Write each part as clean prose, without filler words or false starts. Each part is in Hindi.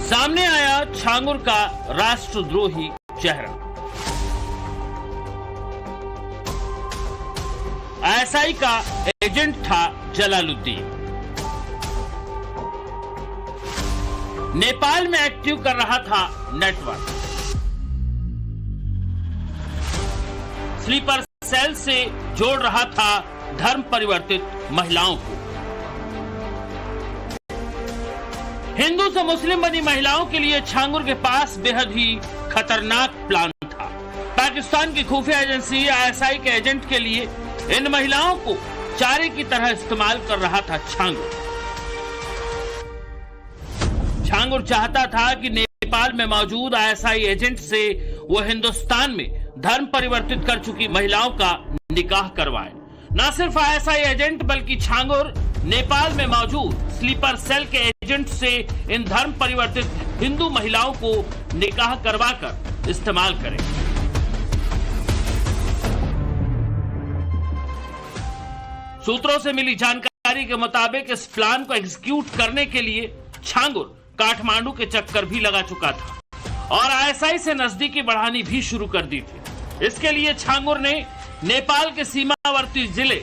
सामने आया छांगुर का राष्ट्रद्रोही चेहरा। आईएसआई का एजेंट था जलालुद्दीन। नेपाल में एक्टिव कर रहा था नेटवर्क। स्लीपर सेल से जोड़ रहा था धर्म परिवर्तित महिलाओं को। हिंदू से मुस्लिम बनी महिलाओं के लिए छांगुर के पास बेहद ही खतरनाक प्लान था। पाकिस्तान की खुफिया एजेंसी आईएसआई के एजेंट के लिए इन महिलाओं को चारे की तरह इस्तेमाल कर रहा था छांगुर। छांगुर चाहता था कि नेपाल में मौजूद आईएसआई एजेंट से वो हिंदुस्तान में धर्म परिवर्तित कर चुकी महिलाओं का निकाह करवाए। न सिर्फ आईएसआई एजेंट बल्कि छांगुर नेपाल में मौजूद स्लीपर सेल के एजेंट से इन धर्म परिवर्तित हिंदू महिलाओं को निकाह करवाकर इस्तेमाल करे। सूत्रों से मिली जानकारी के मुताबिक इस प्लान को एग्जीक्यूट करने के लिए छांगुर काठमांडू के चक्कर भी लगा चुका था और आईएसआई से नजदीकी बढ़ानी भी शुरू कर दी थी। इसके लिए छांगुर ने नेपाल के सीमावर्ती जिले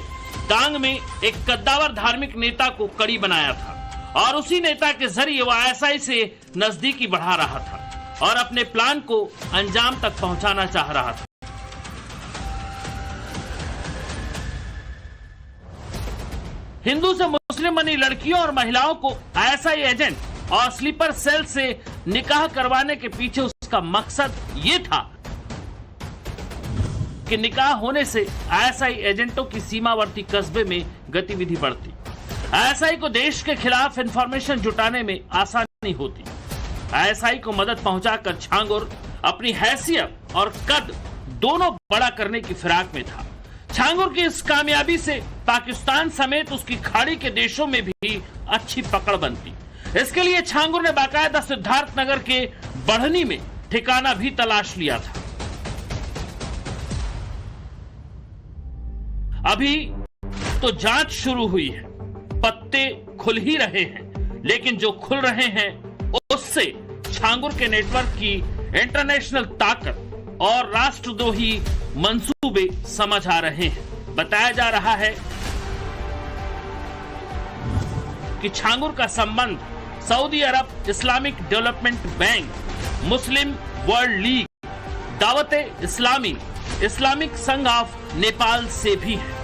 दांग में एक कद्दावर धार्मिक नेता को कड़ी बनाया था और उसी नेता के जरिए वो आईएसआई से नजदीकी बढ़ा रहा था और अपने प्लान को अंजाम तक पहुंचाना चाह रहा था। हिंदू से मुस्लिम बनी लड़कियों और महिलाओं को आईएसआई एजेंट और स्लीपर सेल से निकाह करवाने के पीछे उसका मकसद ये था कि निकाह होने से आईएसआई एजेंटों की सीमावर्ती कस्बे में गतिविधि बढ़ती। आईएसआई को देश के खिलाफ इंफॉर्मेशन जुटाने में आसानी होती। आईएसआई को मदद पहुंचाकर छांगुर अपनी हैसियत और कद दोनों बड़ा करने की फिराक में था। छांगुर की इस कामयाबी से पाकिस्तान समेत उसकी खाड़ी के देशों में भी अच्छी पकड़ बनती। इसके लिए छांगुर ने बाकायदा सिद्धार्थनगर के बढ़नी में ठिकाना भी तलाश लिया था। अभी तो जांच शुरू हुई है, पत्ते खुल ही रहे हैं, लेकिन जो खुल रहे हैं उससे छांगुर के नेटवर्क की इंटरनेशनल ताकत और राष्ट्रद्रोही मंसूबे समझ आ रहे हैं। बताया जा रहा है कि छांगुर का संबंध सऊदी अरब इस्लामिक डेवलपमेंट बैंक, मुस्लिम वर्ल्ड लीग, दावते इस्लामी, इस्लामिक संघ ऑफ नेपाल से भी है।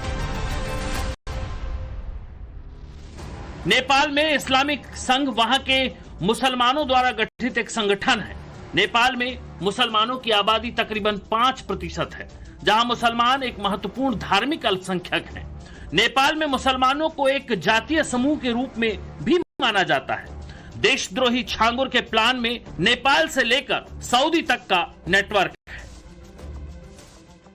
नेपाल में इस्लामिक संघ वहां के मुसलमानों द्वारा गठित एक संगठन है। नेपाल में मुसलमानों की आबादी तकरीबन 5% है, जहां मुसलमान एक महत्वपूर्ण धार्मिक अल्पसंख्यक हैं। नेपाल में मुसलमानों को एक जातीय समूह के रूप में भी माना जाता है। देशद्रोही छांगुर के प्लान में नेपाल से लेकर सऊदी तक का नेटवर्क है।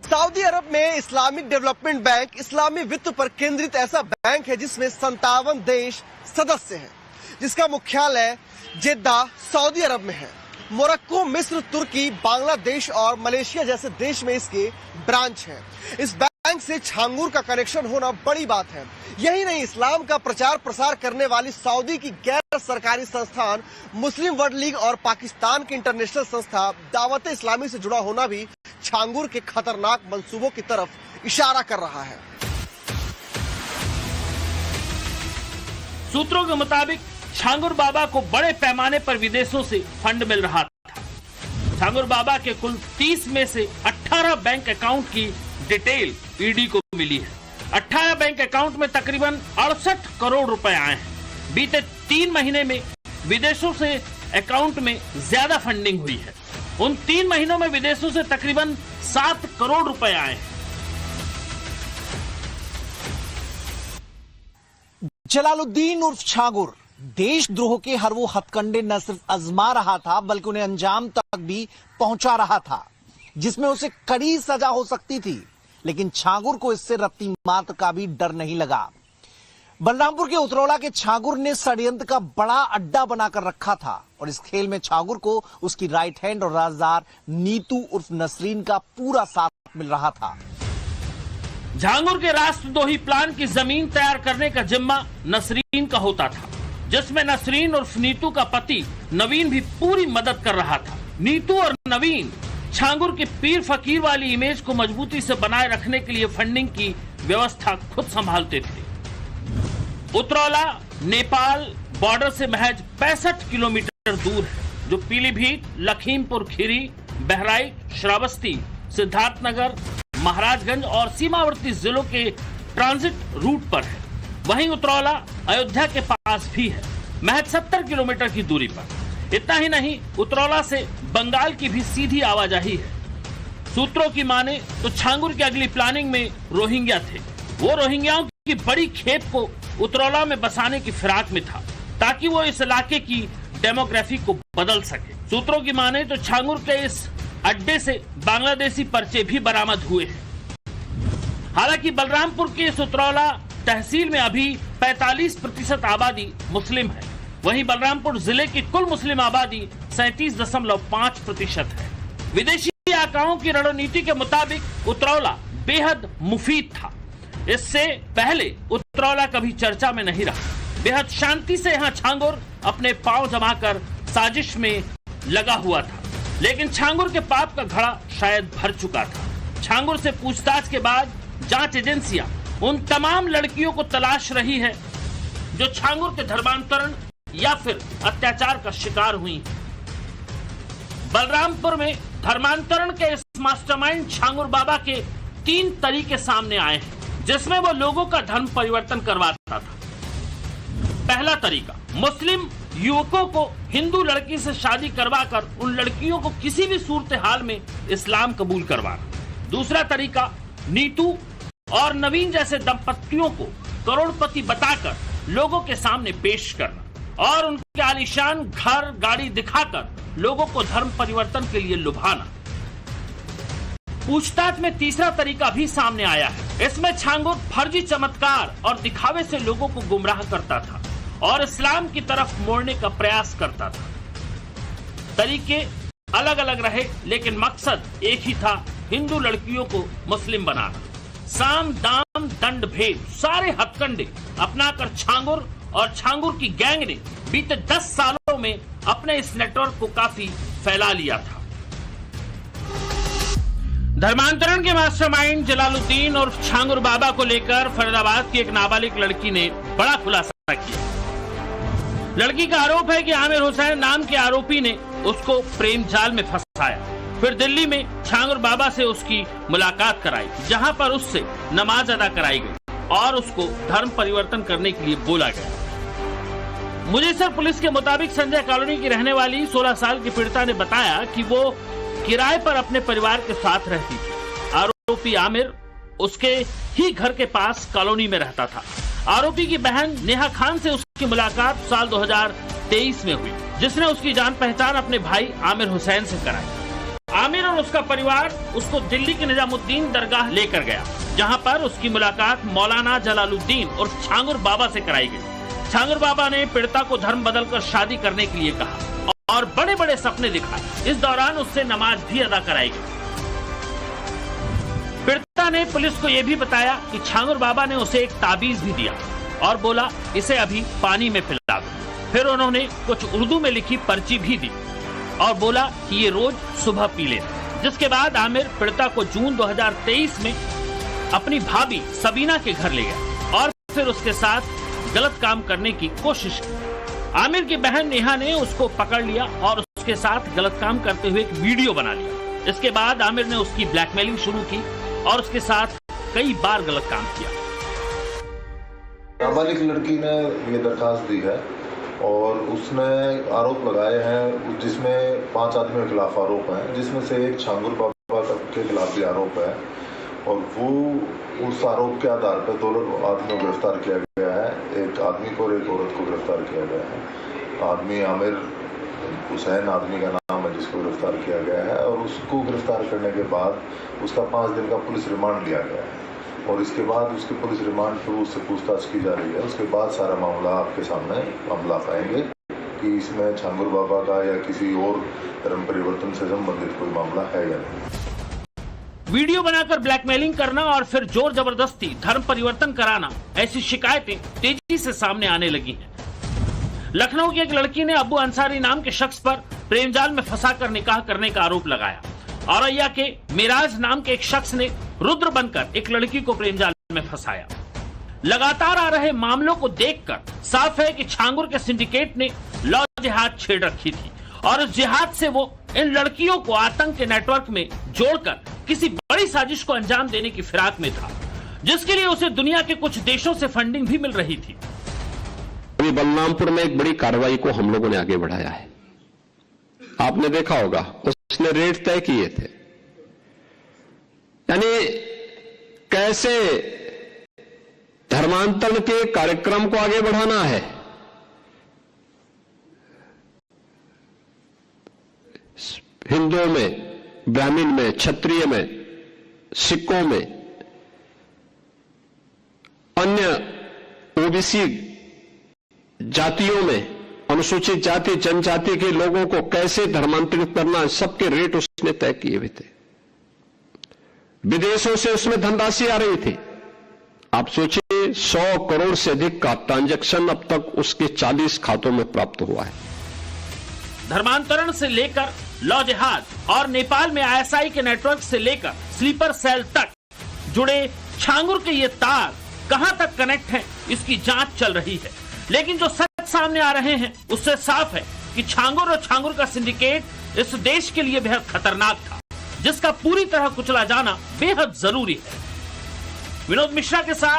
सऊदी अरब में इस्लामिक डेवलपमेंट बैंक इस्लामी वित्त पर केंद्रित ऐसा बैंक है जिसमें 57 देश सदस्य हैं, जिसका मुख्यालय जेद्दा सऊदी अरब में है। मोरक्को, मिस्र, तुर्की, बांग्लादेश और मलेशिया जैसे देश में इसके ब्रांच हैं। इस बैंक से छांगुर का कनेक्शन होना बड़ी बात है। यही नहीं, इस्लाम का प्रचार प्रसार करने वाली सऊदी की गैर सरकारी संस्थान मुस्लिम वर्ल्ड लीग और पाकिस्तान की इंटरनेशनल संस्था दावत इस्लामी से जुड़ा होना भी छांगुर के खतरनाक मंसूबों की तरफ इशारा कर रहा है। सूत्रों के मुताबिक छांगुर बाबा को बड़े पैमाने पर विदेशों से फंड मिल रहा था। छांगुर बाबा के कुल 30 में से 18 बैंक अकाउंट की डिटेल ईडी को मिली है। 18 बैंक अकाउंट में तकरीबन 68 करोड़ रुपए आए हैं। बीते 3 महीने में विदेशों से अकाउंट में ज्यादा फंडिंग हुई है। उन 3 महीनों में विदेशों से तकरीबन 7 करोड़ रुपए आए हैं। जलालुद्दीन उर्फ छांगुर देशद्रोह के हर वो हथकंडे न सिर्फ आजमा रहा था बल्कि उन्हें अंजाम तक भी पहुंचा रहा था, जिसमें उसे कड़ी सजा हो सकती थी। लेकिन छांगुर को इससे रत्ती मात्र का भी डर नहीं लगा। बलरामपुर के उतरौला के छांगुर ने षड्यंत्र का बड़ा अड्डा बनाकर रखा था और इस खेल में छांगुर को उसकी राइट हैंड और राजदार नीतू उर्फ नसरीन का पूरा साथ मिल रहा था। छांगुर के राष्ट्रद्रोही प्लान की जमीन तैयार करने का जिम्मा नसरीन का होता था। जिसमें नसरीन उर्फ नीतू का पति नवीन भी पूरी मदद कर रहा था। नीतू और नवीन छांगुर की पीर फकीर वाली इमेज को मजबूती से बनाए रखने के लिए फंडिंग की व्यवस्था खुद संभालते थे। उतरौला नेपाल बॉर्डर से महज 65 किलोमीटर दूर है, जो पीलीभीत, लखीमपुर खीरी, बहराइच, श्रावस्ती, सिद्धार्थनगर, महाराजगंज और सीमावर्ती जिलों के ट्रांजिट रूट पर है। वहीं उतरौला अयोध्या के पास भी है, महज 70 किलोमीटर की दूरी पर। इतना ही नहीं, उतरौला से बंगाल की भी सीधी आवाजाही है। सूत्रों की माने तो छांगुर की अगली प्लानिंग में रोहिंग्या थे। वो रोहिंग्याओं की बड़ी खेप को उतरौला में बसाने की फिराक में था, ताकि वो इस इलाके की डेमोग्राफी को बदल सके। सूत्रों की माने तो छांगुर के इस अड्डे से बांग्लादेशी पर्चे भी बरामद हुए हैं। हालांकि बलरामपुर के इस उतरौला तहसील में अभी 45% आबादी मुस्लिम है। वहीं बलरामपुर जिले की कुल मुस्लिम आबादी 37.5% है। विदेशी आकाओं की रणनीति के मुताबिक उतरौला बेहद मुफीद था। इससे पहले उतरौला कभी चर्चा में नहीं रहा। बेहद शांति से यहाँ छांगुर अपने पांव जमाकर साजिश में लगा हुआ था, लेकिन छांगुर के पाप का घड़ा शायद भर चुका था। छांगुर से पूछताछ के बाद जांच एजेंसियां उन तमाम लड़कियों को तलाश रही है जो छांगुर के धर्मांतरण या फिर अत्याचार का शिकार हुई। बलरामपुर में धर्मांतरण के इस मास्टरमाइंड छांगुर बाबा के 3 तरीके सामने आए हैं, जिसमें वो लोगों का धर्म परिवर्तन करवाता था। पहला तरीका, मुस्लिम युवकों को हिंदू लड़की से शादी करवाकर उन लड़कियों को किसी भी सूरत हाल में इस्लाम कबूल करवाना। दूसरा तरीका, नीतू और नवीन जैसे दंपतियों को करोड़पति बताकर लोगों के सामने पेश करना और उनके आलीशान घर गाड़ी दिखाकर लोगों को धर्म परिवर्तन के लिए लुभाना। पूछताछ में तीसरा तरीका भी सामने आया है। इसमें छांगुर फर्जी चमत्कार और दिखावे से लोगों को गुमराह करता था और इस्लाम की तरफ मोड़ने का प्रयास करता था। तरीके अलग अलग रहे, लेकिन मकसद एक ही था, हिंदू लड़कियों को मुस्लिम बनाना। साम दाम दंड भेद सारे हथकंडे अपनाकर छांगुर और छांगुर की गैंग ने बीते 10 सालों में अपने इस नेटवर्क को काफी फैला लिया था। धर्मांतरण के मास्टरमाइंड जलालुद्दीन और छांगुर बाबा को लेकर फरीदाबाद की एक नाबालिग लड़की ने बड़ा खुलासा किया। लड़की का आरोप है कि आमिर हुसैन नाम के आरोपी ने उसको प्रेम जाल में फंसाया। फिर दिल्ली में छांगुर बाबा से उसकी मुलाकात कराई, जहां पर उससे नमाज अदा कराई गई और उसको धर्म परिवर्तन करने के लिए बोला गया। मुजेसर पुलिस के मुताबिक संजय कॉलोनी की रहने वाली 16 साल की पीड़िता ने बताया कि वो किराए पर अपने परिवार के साथ रहती थी। आरोपी आमिर उसके ही घर के पास कॉलोनी में रहता था। आरोपी की बहन नेहा खान से उसकी मुलाकात साल 2023 में हुई, जिसने उसकी जान पहचान अपने भाई आमिर हुसैन से कराई। आमिर और उसका परिवार उसको दिल्ली के निजामुद्दीन दरगाह लेकर गया, जहां पर उसकी मुलाकात मौलाना जलालुद्दीन और छांगुर बाबा से कराई गई। छांगुर बाबा ने पीड़िता को धर्म बदलकर शादी करने के लिए कहा और बड़े बड़े सपने दिखाए। इस दौरान उससे नमाज भी अदा कराई गई। पीड़िता ने पुलिस को यह भी बताया कि छांगुर बाबा ने उसे एक ताबीज भी दिया और बोला, इसे अभी पानी में पिला दो। फिर उन्होंने कुछ उर्दू में लिखी पर्ची भी दी और बोला कि ये रोज सुबह पी लेना। जिसके बाद आमिर पीड़िता को जून 2023 में अपनी भाभी सबीना के घर ले गया और फिर उसके साथ गलत काम करने की कोशिश की। आमिर की बहन नेहा ने उसको पकड़ लिया और उसके साथ गलत काम करते हुए एक वीडियो बना लिया। इसके बाद आमिर ने उसकी ब्लैकमेलिंग शुरू की और उसके साथ कई बार गलत काम किया। नाबालिग लड़की ने ये दरखास्त दी है और उसने आरोप लगाए हैं, जिसमें 5 आदमियों के खिलाफ आरोप हैं, जिसमें से एक छांगुर बाबा के खिलाफ भी आरोप है और वो उस आरोप के आधार पर 2 आदमियों को गिरफ्तार किया गया है। एक आदमी को और एक औरत को गिरफ्तार किया गया है। आदमी आमिर हुसैन आदमी का नाम है जिसको गिरफ्तार किया गया है और उसको गिरफ्तार करने के बाद उसका 5 दिन का पुलिस रिमांड लिया गया है और इसके बाद उसके पुलिस रिमांड पर उससे पूछताछ की जा रही है। उसके बाद सारा मामला आपके सामने हम ला पाएंगे कि इसमें छांगुर बाबा का या किसी और धर्म परिवर्तन से संबंधित कोई मामला है या नहीं। वीडियो बनाकर ब्लैकमेलिंग करना और फिर जोर जबरदस्ती धर्म परिवर्तन कराना, ऐसी शिकायतें तेजी से सामने आने लगी हैं। लखनऊ की एक लड़की ने अब्बू अंसारी नाम के शख्स पर प्रेमजाल में फंसाकर निकाह करने का आरोप लगाया। औरैया के मिराज नाम के एक शख्स ने रुद्र बनकर एक लड़की को प्रेमजाल में फंसाया। लगातार आ रहे मामलों को देखकर साफ है कि छांगुर के सिंडिकेट ने लव जिहाद छेड़ रखी थी और इस जिहाद से वो इन लड़कियों को आतंक के नेटवर्क में जोड़कर किसी बड़ी साजिश को अंजाम देने की फिराक में था, जिसके लिए उसे दुनिया के कुछ देशों से फंडिंग भी मिल रही थी। अभी बलरामपुर में एक बड़ी कार्रवाई को हम लोगों ने आगे बढ़ाया है। आपने देखा होगा, उसने रेट तय किए थे, यानी कैसे धर्मांतरण के कार्यक्रम को आगे बढ़ाना है। हिंदुओं में, ब्राह्मण में, क्षत्रिय में, सिखों में, अन्य ओबीसी जातियों में, अनुसूचित जाति जनजाति के लोगों को कैसे धर्मांतरित करना, सबके रेट उसने तय किए हुए थे। विदेशों से उसमें धनराशि आ रही थी। आप सोचिए 100 करोड़ से अधिक का ट्रांजैक्शन अब तक उसके 40 खातों में प्राप्त हुआ है। धर्मांतरण से लेकर लव जिहाद और नेपाल में आईएसआई के नेटवर्क से लेकर स्लीपर सेल तक जुड़े छांगुर के ये तार कहां तक कनेक्ट हैं, इसकी जांच चल रही है। लेकिन जो सच सामने आ रहे हैं उससे साफ है कि छांगुर और छांगुर का सिंडिकेट इस देश के लिए बेहद खतरनाक था, जिसका पूरी तरह कुचला जाना बेहद जरूरी है। विनोद मिश्रा के साथ